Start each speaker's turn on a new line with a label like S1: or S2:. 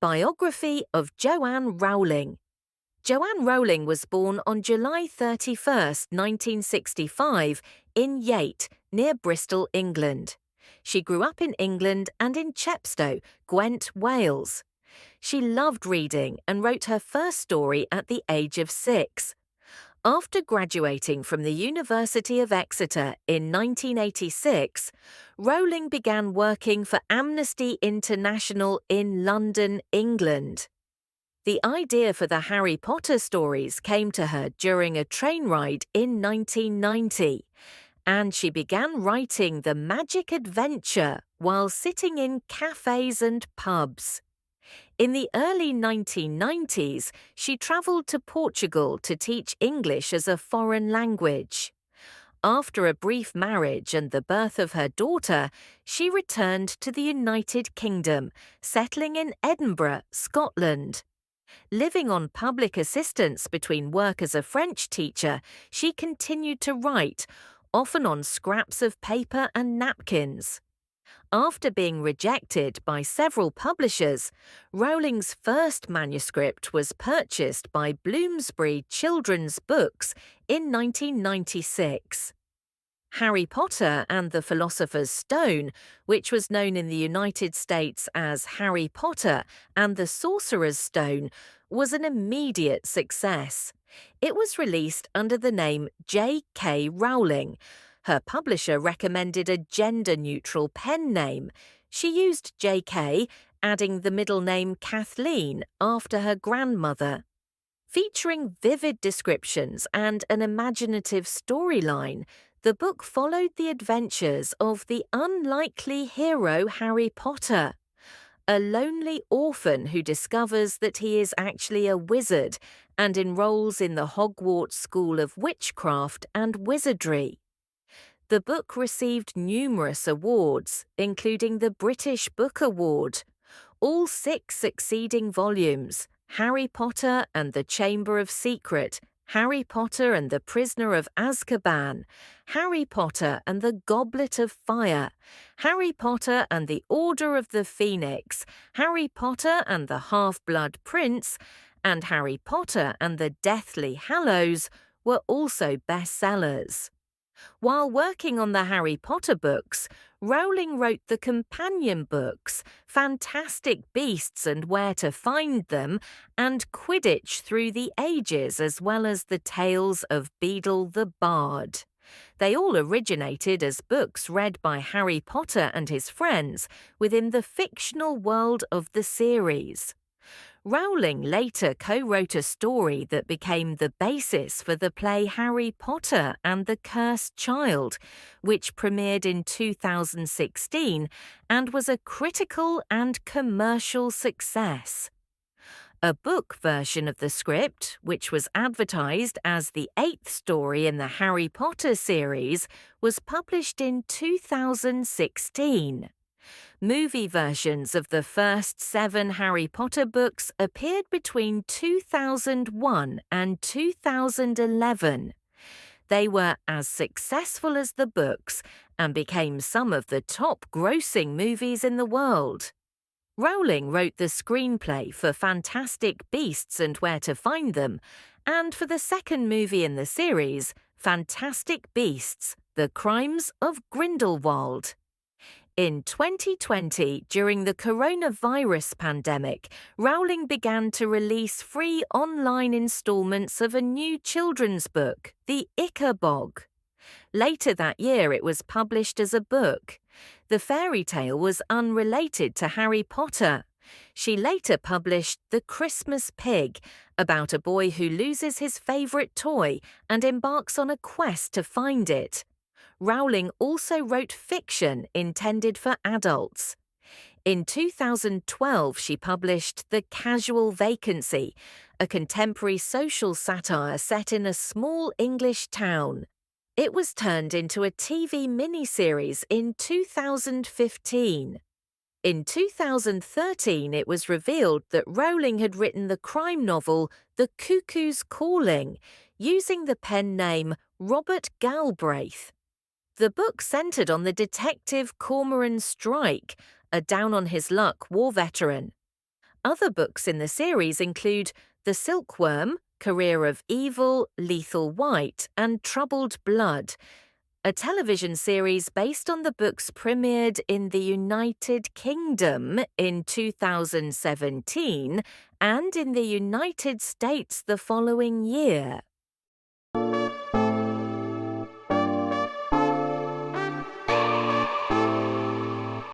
S1: Biography of Joanne Rowling. Joanne Rowling was born on July 31, 1965, in Yate, near Bristol, England. She grew up in England and in Chepstow, Gwent, Wales. She loved reading and wrote her first story at the age of 6. After graduating from the University of Exeter in 1986, Rowling began working for Amnesty International in London, England. The idea for the Harry Potter stories came to her during a train ride in 1990, and she began writing the magic adventure while sitting in cafes and pubs. In the early 1990s, she travelled to Portugal to teach English as a foreign language. After a brief marriage and the birth of her daughter, she returned to the United Kingdom, settling in Edinburgh, Scotland. Living on public assistance between work as a French teacher, she continued to write, often on scraps of paper and napkins. After being rejected by several publishers, Rowling's first manuscript was purchased by Bloomsbury Children's Books in 1996. Harry Potter and the Philosopher's Stone, which was known in the United States as Harry Potter and the Sorcerer's Stone, was an immediate success. It was released under the name J.K. Rowling. Her publisher recommended a gender-neutral pen name. She used J.K., adding the middle name Kathleen after her grandmother. Featuring vivid descriptions and an imaginative storyline, the book followed the adventures of the unlikely hero Harry Potter, a lonely orphan who discovers that he is actually a wizard and enrolls in the Hogwarts School of Witchcraft and Wizardry. The book received numerous awards, including the British Book Award. All 6 succeeding volumes, Harry Potter and the Chamber of Secret, Harry Potter and the Prisoner of Azkaban, Harry Potter and the Goblet of Fire, Harry Potter and the Order of the Phoenix, Harry Potter and the Half-Blood Prince, and Harry Potter and the Deathly Hallows were also bestsellers. While working on the Harry Potter books, Rowling wrote the companion books, Fantastic Beasts and Where to Find Them, and Quidditch Through the Ages, as well as the Tales of Beedle the Bard. They all originated as books read by Harry Potter and his friends within the fictional world of the series. Rowling later co-wrote a story that became the basis for the play Harry Potter and the Cursed Child, which premiered in 2016 and was a critical and commercial success. A book version of the script, which was advertised as the 8th story in the Harry Potter series, was published in 2016. Movie versions of the first 7 Harry Potter books appeared between 2001 and 2011. They were as successful as the books and became some of the top-grossing movies in the world. Rowling wrote the screenplay for Fantastic Beasts and Where to Find Them, and for the second movie in the series, Fantastic Beasts: The Crimes of Grindelwald. In 2020, during the coronavirus pandemic, Rowling began to release free online installments of a new children's book, The Ichabog. Later that year, it was published as a book. The fairy tale was unrelated to Harry Potter. She later published The Christmas Pig, about a boy who loses his favourite toy and embarks on a quest to find it. Rowling also wrote fiction intended for adults. In 2012, she published The Casual Vacancy, a contemporary social satire set in a small English town. It was turned into a TV miniseries in 2015. In 2013, it was revealed that Rowling had written the crime novel The Cuckoo's Calling, using the pen name Robert Galbraith. The book centered on the detective Cormoran Strike, a down-on-his-luck war veteran. Other books in the series include The Silkworm, Career of Evil, Lethal White, and Troubled Blood. A television series based on the books premiered in the United Kingdom in 2017 and in the United States the following year.